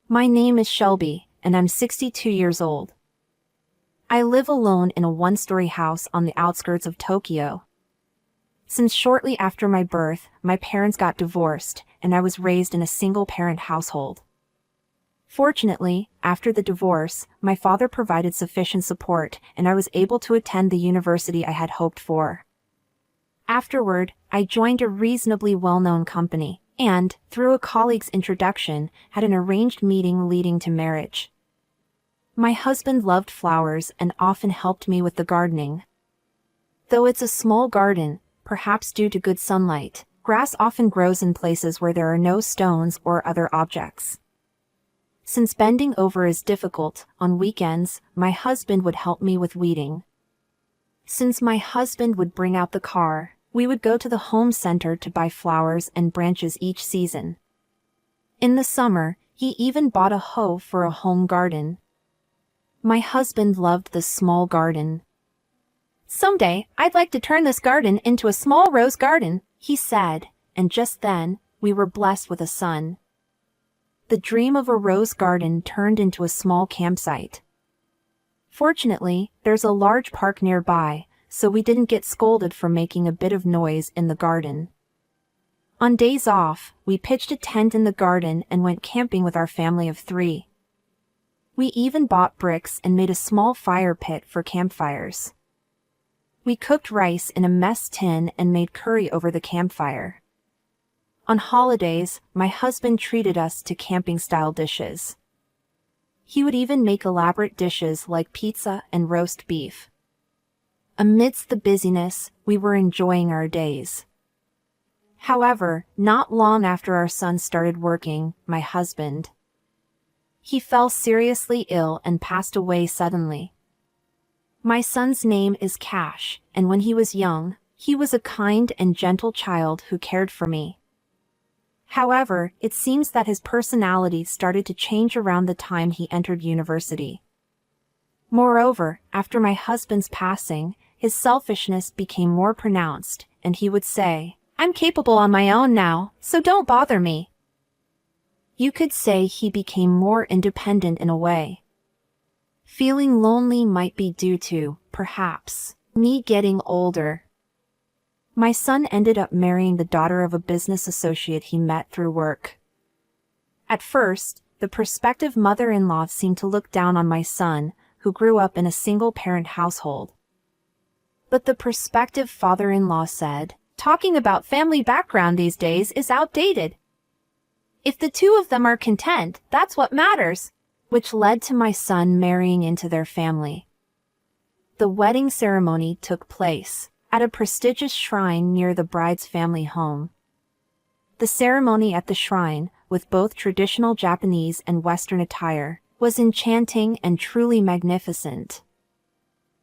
My name is Shelby, and I'm 62 years old. I live alone in a one-story house on the outskirts of Tokyo. Since shortly after my birth, my parents got divorced, and I was raised in a single-parent household. Fortunately, after the divorce, my father provided sufficient support, and I was able to attend the university I had hoped for. Afterward, I joined a reasonably well-known company, and, through a colleague's introduction, had an arranged meeting leading to marriage. My husband loved flowers and often helped me with the gardening. Though it's a small garden, perhaps due to good sunlight, grass often grows in places where there are no stones or other objects. Since bending over is difficult, on weekends, my husband would help me with weeding. Since my husband would bring out the car, we would go to the home center to buy flowers and branches each season. In the summer, he even bought a hoe for a home garden. My husband loved the small garden. "Someday, I'd like to turn this garden into a small rose garden," he said, and just then, we were blessed with a son. The dream of a rose garden turned into a small campsite. Fortunately, there's a large park nearby, so we didn't get scolded for making a bit of noise in the garden. On days off, we pitched a tent in the garden and went camping with our family of 3. We even bought bricks and made a small fire pit for campfires. We cooked rice in a mess tin and made curry over the campfire. On holidays, my husband treated us to camping-style dishes. He would even make elaborate dishes like pizza and roast beef. Amidst the busyness, we were enjoying our days. However, not long after our son started working, my husband. He fell seriously ill and passed away suddenly. My son's name is Cash, and when he was young, he was a kind and gentle child who cared for me. However, it seems that his personality started to change around the time he entered university. Moreover, after my husband's passing, his selfishness became more pronounced, and he would say, "I'm capable on my own now, so don't bother me." You could say he became more independent in a way. Feeling lonely might be due to, perhaps, me getting older. My son ended up marrying the daughter of a business associate he met through work. At first, the prospective mother-in-law seemed to look down on my son, who grew up in a single-parent household. But the prospective father-in-law said, "Talking about family background these days is outdated. If the two of them are content, that's what matters," which led to my son marrying into their family. The wedding ceremony took place at a prestigious shrine near the bride's family home. The ceremony at the shrine, with both traditional Japanese and Western attire, was enchanting and truly magnificent.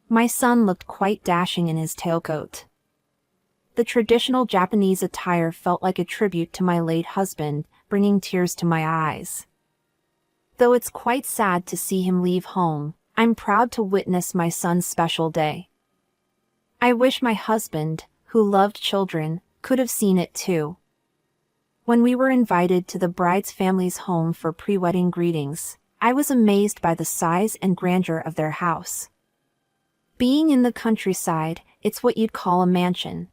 My son looked quite dashing in his tailcoat. The traditional Japanese attire felt like a tribute to my late husband, bringing tears to my eyes. Though it's quite sad to see him leave home, I'm proud to witness my son's special day. I wish my husband, who loved children, could have seen it too. When we were invited to the bride's family's home for pre-wedding greetings, I was amazed by the size and grandeur of their house. Being in the countryside, it's what you'd call a mansion.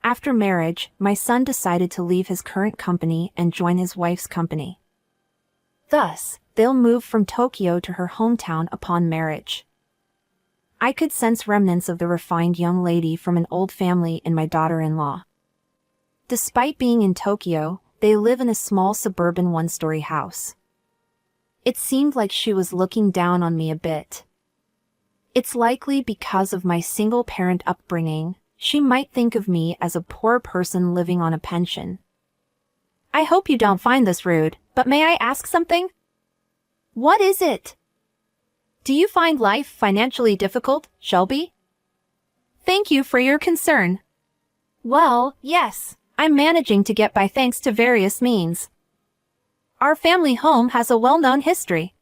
After marriage, my son decided to leave his current company and join his wife's company. Thus, they'll move from Tokyo to her hometown upon marriage. I could sense remnants of the refined young lady from an old family in my daughter-in-law. Despite being in Tokyo, they live in a small suburban one-story house. It seemed like she was looking down on me a bit. It's likely because of my single-parent upbringing, she might think of me as a poor person living on a pension. "I hope you don't find this rude, but may I ask something?" "What is it?" "Do you find life financially difficult, Shelby?" "Thank you for your concern." "Well, yes, I'm managing to get by thanks to various means. Our family home has a well-known history.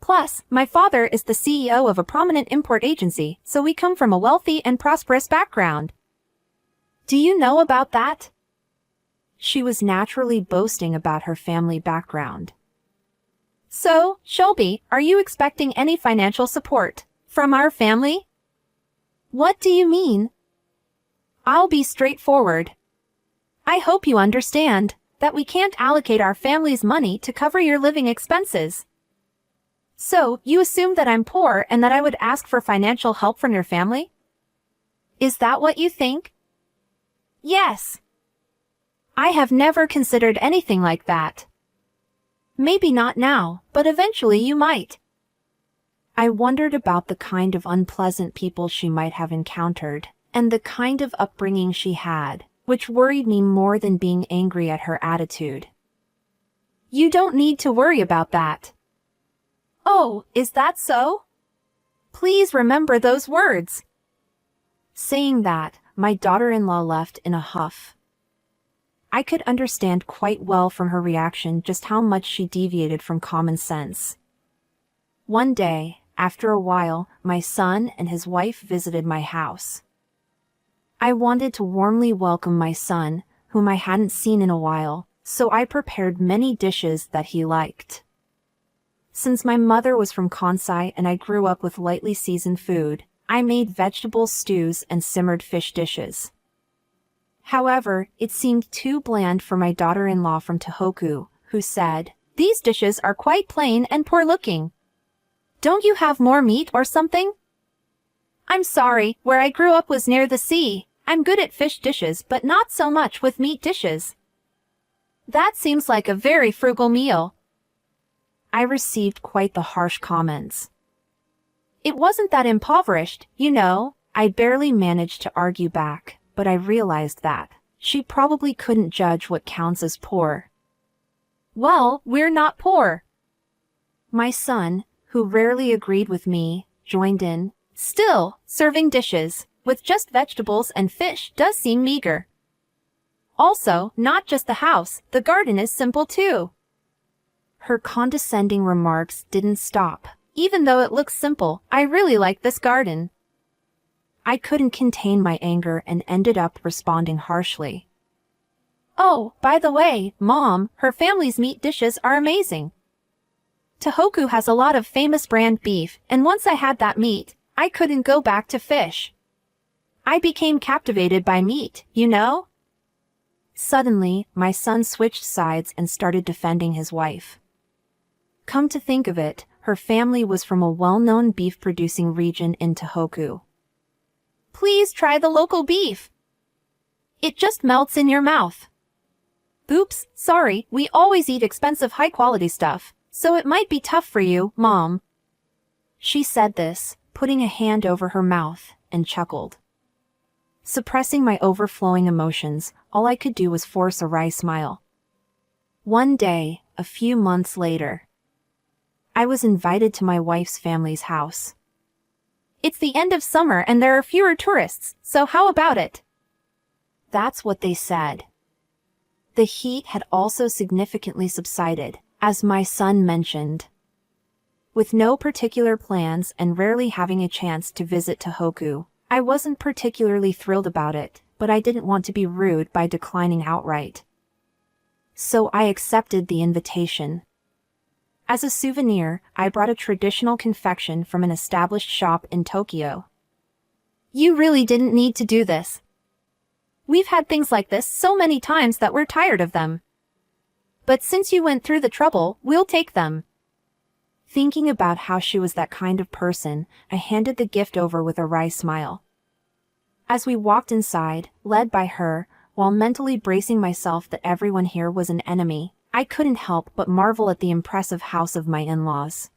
Plus, my father is the CEO of a prominent import agency, so we come from a wealthy and prosperous background." "Do you know about that?" She was naturally boasting about her family background. So, Shelby, are you expecting any financial support from our family? What do you mean? I'll be straightforward. I hope you understand that we can't allocate our family's money to cover your living expenses. So, you assume that I'm poor and that I would ask for financial help from your family? Is that what you think? Yes. I have never considered anything like that. Maybe not now, but eventually you might. I wondered about the kind of unpleasant people she might have encountered, and the kind of upbringing she had, which worried me more than being angry at her attitude. You don't need to worry about that. Oh, is that so? Please remember those words. Saying that, my daughter-in-law left in a huff. I could understand quite well from her reaction just how much she deviated from common sense. One day, after a while, my son and his wife visited my house. I wanted to warmly welcome my son, whom I hadn't seen in a while, so I prepared many dishes that he liked. Since my mother was from Kansai and I grew up with lightly seasoned food, I made vegetable stews and simmered fish dishes. However, it seemed too bland for my daughter-in-law from Tohoku, who said, "These dishes are quite plain and poor-looking. Don't you have more meat or something?" I'm sorry, where I grew up was near the sea. I'm good at fish dishes but not so much with meat dishes. That seems like a very frugal meal. I received quite the harsh comments. It wasn't that impoverished, you know. I barely managed to argue back, but I realized that she probably couldn't judge what counts as poor. Well, we're not poor. My son, who rarely agreed with me, joined in. Still, serving dishes with just vegetables and fish does seem meager. Also, not just the house, the garden is simple too. Her condescending remarks didn't stop. Even though it looks simple, I really like this garden. I couldn't contain my anger and ended up responding harshly. Oh, by the way, Mom, her family's meat dishes are amazing. Tohoku has a lot of famous brand beef, and once I had that meat, I couldn't go back to fish. I became captivated by meat, you know? Suddenly, my son switched sides and started defending his wife. Come to think of it, her family was from a well-known beef-producing region in Tohoku. Please try the local beef. It just melts in your mouth. Oops, sorry, we always eat expensive high-quality stuff, so it might be tough for you, Mom. She said this, putting a hand over her mouth, and chuckled. Suppressing my overflowing emotions, all I could do was force a wry smile. One day, a few months later, I was invited to my wife's family's house. It's the end of summer and there are fewer tourists, so how about it? That's what they said. The heat had also significantly subsided, as my son mentioned. With no particular plans and rarely having a chance to visit Tohoku, I wasn't particularly thrilled about it, but I didn't want to be rude by declining outright. So I accepted the invitation. As a souvenir, I brought a traditional confection from an established shop in Tokyo. You really didn't need to do this. We've had things like this so many times that we're tired of them. But since you went through the trouble, we'll take them. Thinking about how she was that kind of person, I handed the gift over with a wry smile. As we walked inside, led by her, while mentally bracing myself that everyone here was an enemy, I couldn't help but marvel at the impressive house of my in-laws.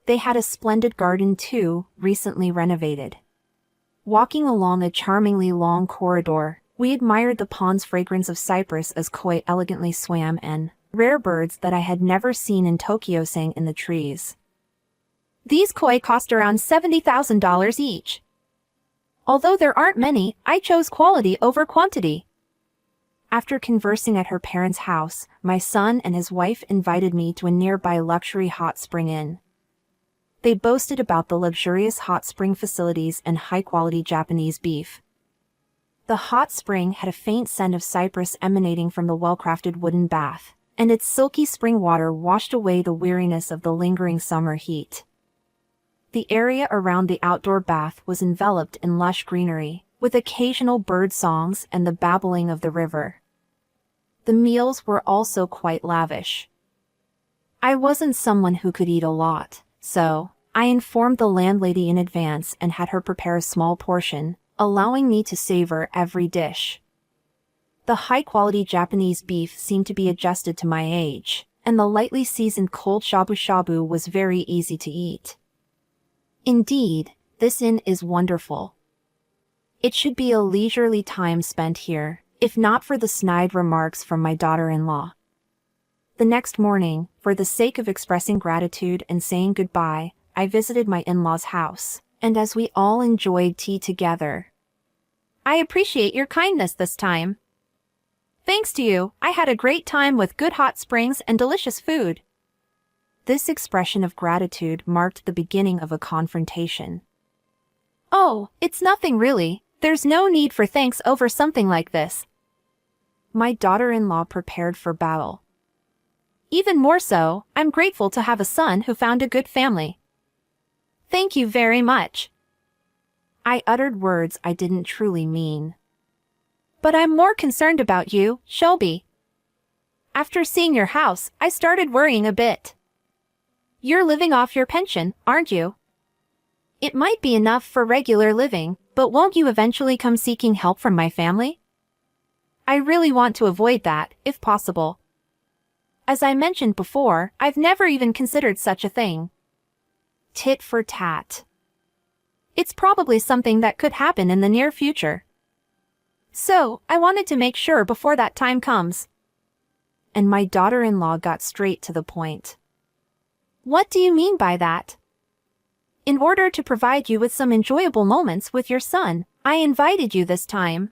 They had a splendid garden too, recently renovated. Walking along a charmingly long corridor, we admired the pond's fragrance of cypress as koi elegantly swam and rare birds that I had never seen in Tokyo sang in the trees. These koi cost around $70,000 each. Although there aren't many, I chose quality over quantity. After conversing at her parents' house, my son and his wife invited me to a nearby luxury hot spring inn. They boasted about the luxurious hot spring facilities and high-quality Japanese beef. The hot spring had a faint scent of cypress emanating from the well-crafted wooden bath, and its silky spring water washed away the weariness of the lingering summer heat. The area around the outdoor bath was enveloped in lush greenery, with occasional bird songs and the babbling of the river. The meals were also quite lavish. I wasn't someone who could eat a lot, so I informed the landlady in advance and had her prepare a small portion, allowing me to savor every dish. The high-quality Japanese beef seemed to be adjusted to my age, and the lightly seasoned cold shabu-shabu was very easy to eat. Indeed, this inn is wonderful. It should be a leisurely time spent here, if not for the snide remarks from my daughter-in-law. The next morning, for the sake of expressing gratitude and saying goodbye, I visited my in-laws' house, and as we all enjoyed tea together. "I appreciate your kindness this time. Thanks to you, I had a great time with good hot springs and delicious food." This expression of gratitude marked the beginning of a confrontation. "Oh, it's nothing really. There's no need for thanks over something like this." My daughter-in-law prepared for battle. "Even more so, I'm grateful to have a son who found a good family." "Thank you very much." I uttered words I didn't truly mean. "But I'm more concerned about you, Shelby. After seeing your house, I started worrying a bit. You're living off your pension, aren't you? It might be enough for regular living, but won't you eventually come seeking help from my family? I really want to avoid that, if possible. As I mentioned before, I've never even considered such a thing." Tit for tat. "It's probably something that could happen in the near future. So, I wanted to make sure before that time comes." And my daughter-in-law got straight to the point. "What do you mean by that?" "In order to provide you with some enjoyable moments with your son, I invited you this time.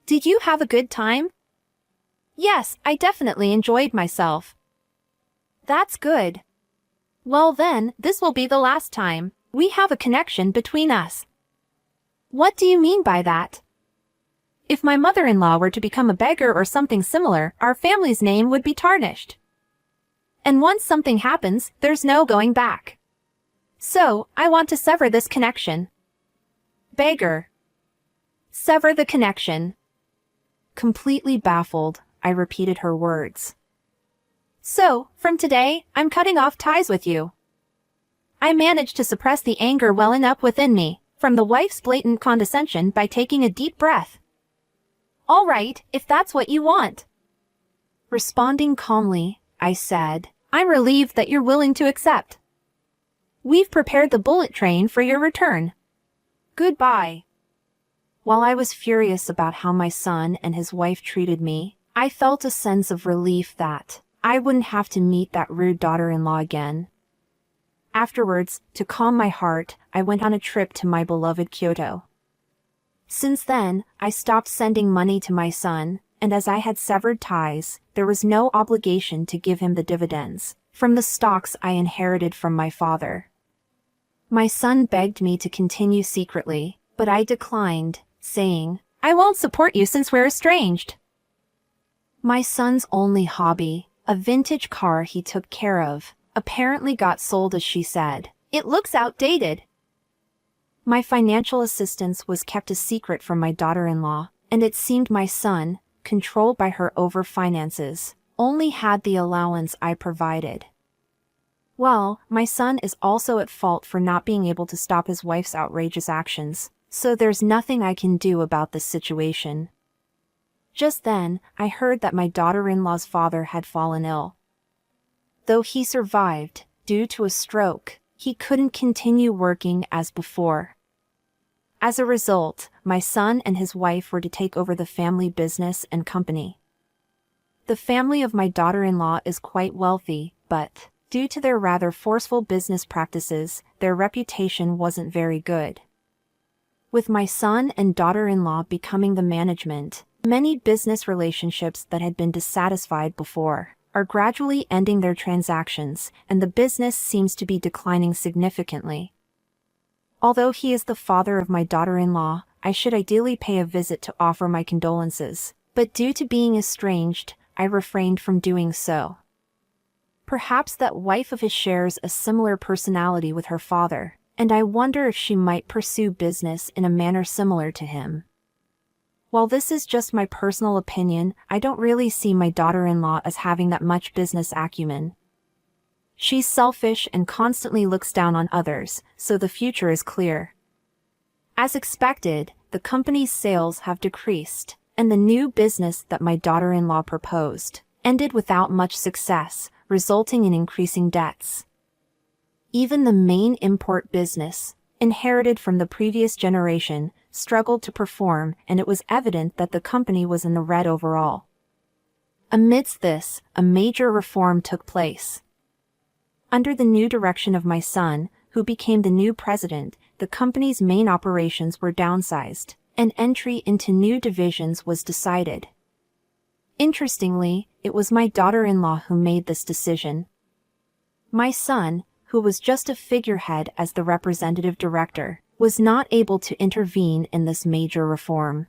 Did you have a good time?" "Yes, I definitely enjoyed myself." "That's good. Well then, this will be the last time. We have a connection between us." "What do you mean by that?" "If my mother-in-law were to become a beggar or something similar, our family's name would be tarnished. And once something happens, there's no going back. So, I want to sever this connection." "Beggar. Sever the connection." Completely baffled, I repeated her words. "So, from today, I'm cutting off ties with you." I managed to suppress the anger welling up within me, from the wife's blatant condescension by taking a deep breath. "All right, if that's what you want." Responding calmly, I said, "I'm relieved that you're willing to accept. We've prepared the bullet train for your return. Goodbye." While I was furious about how my son and his wife treated me, I felt a sense of relief that I wouldn't have to meet that rude daughter-in-law again. Afterwards, to calm my heart, I went on a trip to my beloved Kyoto. Since then, I stopped sending money to my son, and as I had severed ties, there was no obligation to give him the dividends from the stocks I inherited from my father. My son begged me to continue secretly, but I declined, saying, "I won't support you since we're estranged." My son's only hobby, a vintage car he took care of, apparently got sold as she said. It looks outdated. My financial assistance was kept a secret from my daughter-in-law, and it seemed my son, controlled by her over finances, only had the allowance I provided. Well, my son is also at fault for not being able to stop his wife's outrageous actions, so there's nothing I can do about this situation. Just then, I heard that my daughter-in-law's father had fallen ill. Though he survived, due to a stroke, he couldn't continue working as before. As a result, my son and his wife were to take over the family business and company. The family of my daughter-in-law is quite wealthy, but, due to their rather forceful business practices, their reputation wasn't very good. With my son and daughter-in-law becoming the management, many business relationships that had been dissatisfied before are gradually ending their transactions, and the business seems to be declining significantly. Although he is the father of my daughter-in-law, I should ideally pay a visit to offer my condolences, but due to being estranged, I refrained from doing so. Perhaps that wife of his shares a similar personality with her father, and I wonder if she might pursue business in a manner similar to him. While this is just my personal opinion, I don't really see my daughter-in-law as having that much business acumen. She's selfish and constantly looks down on others, so the future is clear. As expected, the company's sales have decreased, and the new business that my daughter-in-law proposed ended without much success, resulting in increasing debts. Even the main import business, inherited from the previous generation, struggled to perform, and it was evident that the company was in the red overall. Amidst this, a major reform took place. Under the new direction of my son, who became the new president, the company's main operations were downsized, and entry into new divisions was decided. Interestingly, it was my daughter-in-law who made this decision. My son, who was just a figurehead as the representative director, was not able to intervene in this major reform.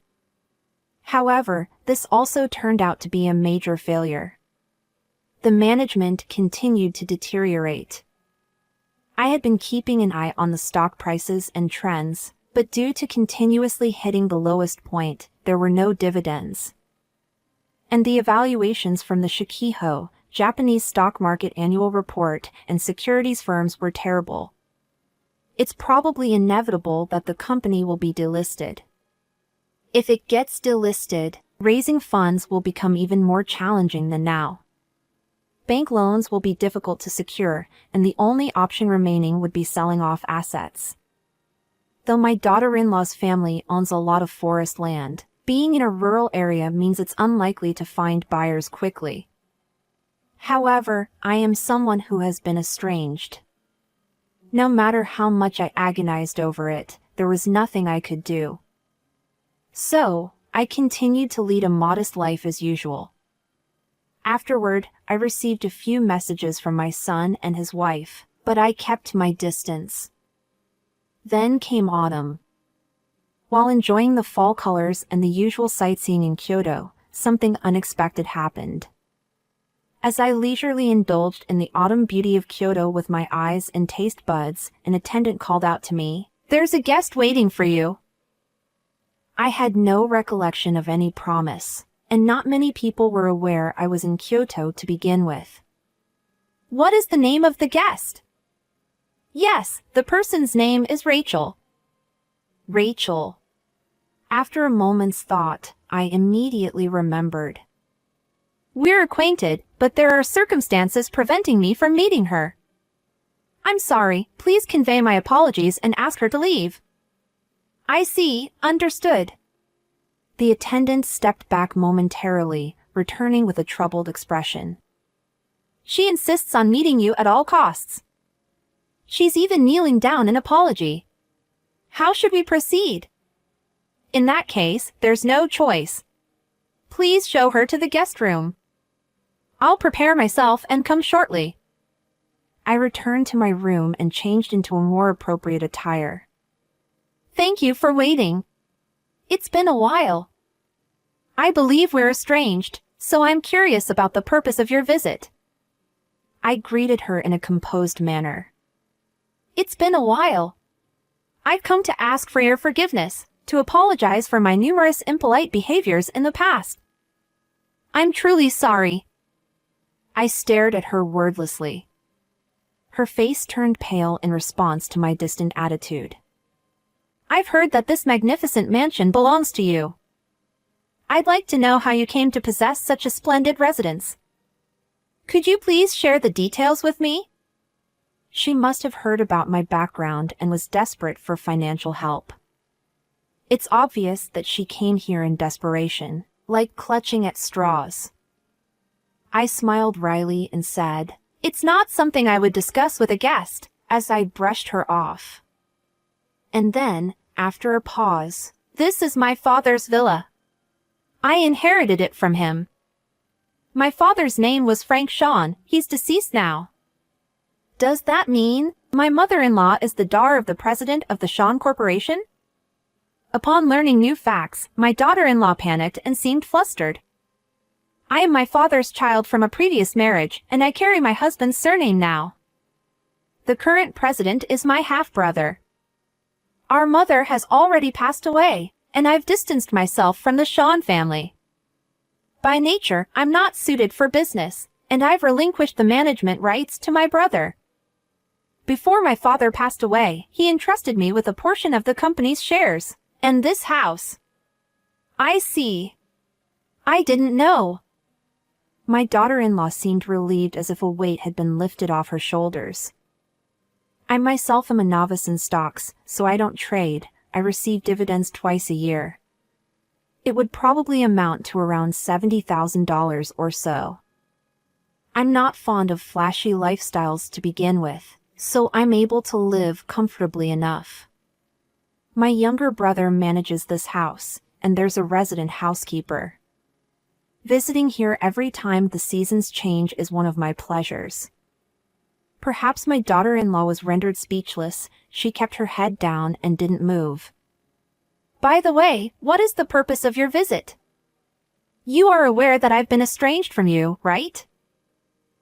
However, this also turned out to be a major failure. The management continued to deteriorate. I had been keeping an eye on the stock prices and trends, but due to continuously hitting the lowest point, there were no dividends. And the evaluations from the Shikiho, Japanese stock market annual report, and securities firms were terrible. It's probably inevitable that the company will be delisted. If it gets delisted, raising funds will become even more challenging than now. Bank loans will be difficult to secure, and the only option remaining would be selling off assets. Though my daughter-in-law's family owns a lot of forest land, being in a rural area means it's unlikely to find buyers quickly. However, I am someone who has been estranged. No matter how much I agonized over it, there was nothing I could do. So, I continued to lead a modest life as usual. Afterward, I received a few messages from my son and his wife, but I kept my distance. Then came autumn. While enjoying the fall colors and the usual sightseeing in Kyoto, something unexpected happened. As I leisurely indulged in the autumn beauty of Kyoto with my eyes and taste buds, an attendant called out to me, "There's a guest waiting for you." I had no recollection of any promise, and not many people were aware I was in Kyoto to begin with. "What is the name of the guest?" "Yes, the person's name is Rachel." Rachel. After a moment's thought, I immediately remembered. "We're acquainted, but there are circumstances preventing me from meeting her." "I'm sorry, please convey my apologies and ask her to leave." "I see, understood." The attendant stepped back momentarily, returning with a troubled expression. "She insists on meeting you at all costs. She's even kneeling down in apology. How should we proceed?" "In that case, there's no choice. Please show her to the guest room. I'll prepare myself and come shortly." I returned to my room and changed into a more appropriate attire. "Thank you for waiting. It's been a while. I believe we're estranged, so I'm curious about the purpose of your visit." I greeted her in a composed manner. "It's been a while. I've come to ask for your forgiveness, to apologize for my numerous impolite behaviors in the past. I'm truly sorry." I stared at her wordlessly. Her face turned pale in response to my distant attitude. "I've heard that this magnificent mansion belongs to you. I'd like to know how you came to possess such a splendid residence. Could you please share the details with me?" She must have heard about my background and was desperate for financial help. It's obvious that she came here in desperation, like clutching at straws. I smiled wryly and said, "It's not something I would discuss with a guest," as I brushed her off. And then, after a pause, "This is my father's villa. I inherited it from him. My father's name was Frank Sean, he's deceased now." "Does that mean my mother-in-law is the daughter of the president of the Sean Corporation?" Upon learning new facts, my daughter-in-law panicked and seemed flustered. I am my father's child from a previous marriage, and I carry my husband's surname now. The current president is my half-brother. Our mother has already passed away, and I've distanced myself from the Sean family. By nature, I'm not suited for business, and I've relinquished the management rights to my brother. Before my father passed away, he entrusted me with a portion of the company's shares, and this house. I see. I didn't know. My daughter-in-law seemed relieved, as if a weight had been lifted off her shoulders. I myself am a novice in stocks, so I don't trade. I receive dividends twice a year. It would probably amount to around $70,000 or so. I'm not fond of flashy lifestyles to begin with, so I'm able to live comfortably enough. My younger brother manages this house, and there's a resident housekeeper. Visiting here every time the seasons change is one of my pleasures. Perhaps my daughter-in-law was rendered speechless. She kept her head down and didn't move. By the way, what is the purpose of your visit? You are aware that I've been estranged from you, right?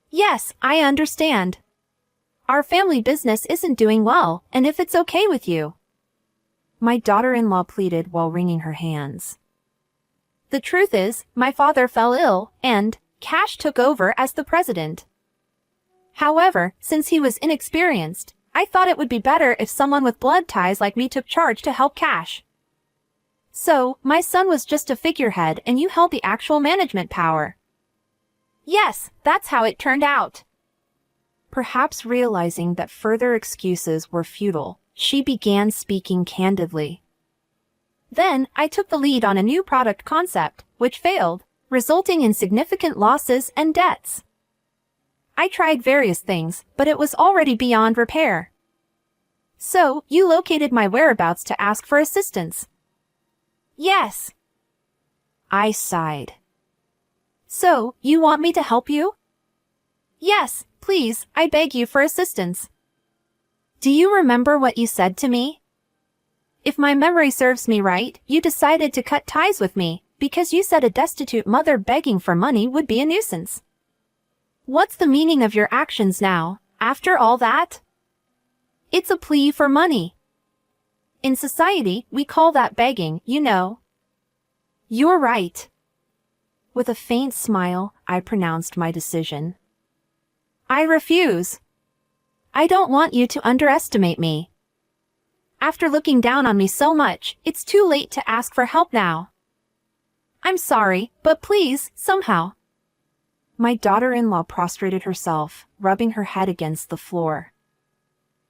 Yes, I understand. Our family business isn't doing well, and if it's okay with you. My daughter-in-law pleaded while wringing her hands. The truth is, my father fell ill, and Cash took over as the president. However, since he was inexperienced, I thought it would be better if someone with blood ties like me took charge to help Cash. So, my son was just a figurehead and you held the actual management power. Yes, that's how it turned out. Perhaps realizing that further excuses were futile, she began speaking candidly. Then, I took the lead on a new product concept, which failed, resulting in significant losses and debts. I tried various things, but it was already beyond repair. So, you located my whereabouts to ask for assistance. Yes. I sighed. So, you want me to help you? Yes, please, I beg you for assistance. Do you remember what you said to me? If my memory serves me right, you decided to cut ties with me, because you said a destitute mother begging for money would be a nuisance. What's the meaning of your actions now, after all that? It's a plea for money. In society, we call that begging, you know. You're right. With a faint smile, I pronounced my decision. I refuse. I don't want you to underestimate me. After looking down on me so much, it's too late to ask for help now. I'm sorry, but please, somehow. My daughter-in-law prostrated herself, rubbing her head against the floor.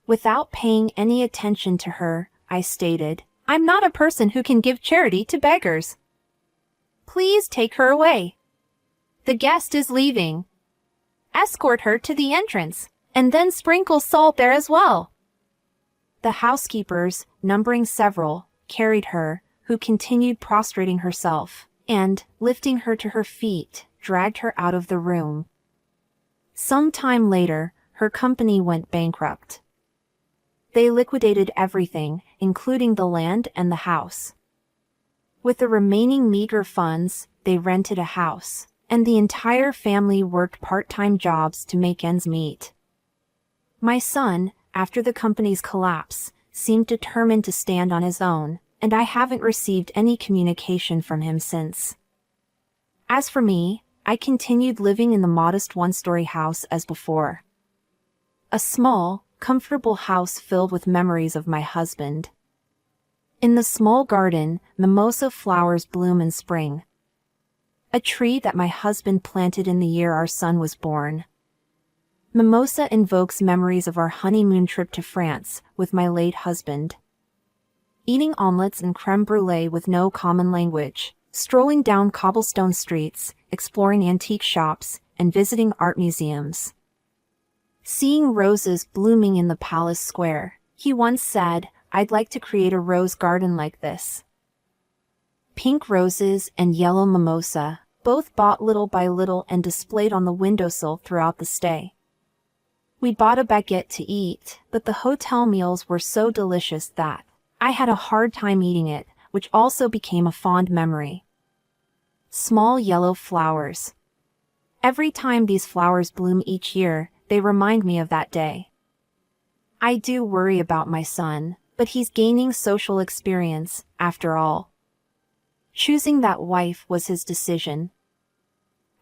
Without paying any attention to her, I stated, I'm not a person who can give charity to beggars. Please take her away. The guest is leaving. Escort her to the entrance, and then sprinkle salt there as well. The housekeepers, numbering several, carried her, who continued prostrating herself, and, lifting her to her feet, dragged her out of the room. Some time later, her company went bankrupt. They liquidated everything, including the land and the house. With the remaining meager funds, they rented a house, and the entire family worked part-time jobs to make ends meet. My son, after the company's collapse, seemed determined to stand on his own, and I haven't received any communication from him since. As for me, I continued living in the modest one-story house as before. A small, comfortable house filled with memories of my husband. In the small garden, mimosa flowers bloom in spring. A tree that my husband planted in the year our son was born. Mimosa invokes memories of our honeymoon trip to France with my late husband. Eating omelets and creme brulee with no common language, strolling down cobblestone streets, exploring antique shops, and visiting art museums. Seeing roses blooming in the palace square, he once said, I'd like to create a rose garden like this. Pink roses and yellow mimosa, both bought little by little and displayed on the windowsill throughout the stay. We bought a baguette to eat, but the hotel meals were so delicious that I had a hard time eating it, which also became a fond memory. Small yellow flowers. Every time these flowers bloom each year, they remind me of that day. I do worry about my son, but he's gaining social experience, after all. Choosing that wife was his decision.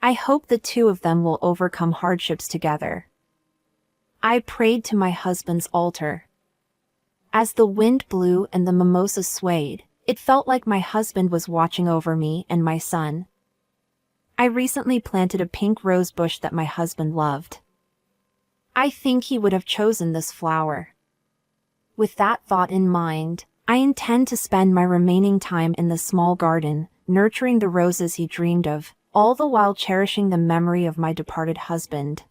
I hope the two of them will overcome hardships together. I prayed to my husband's altar. As the wind blew and the mimosa swayed, it felt like my husband was watching over me and my son. I recently planted a pink rose bush that my husband loved. I think he would have chosen this flower. With that thought in mind, I intend to spend my remaining time in the small garden, nurturing the roses he dreamed of, all the while cherishing the memory of my departed husband.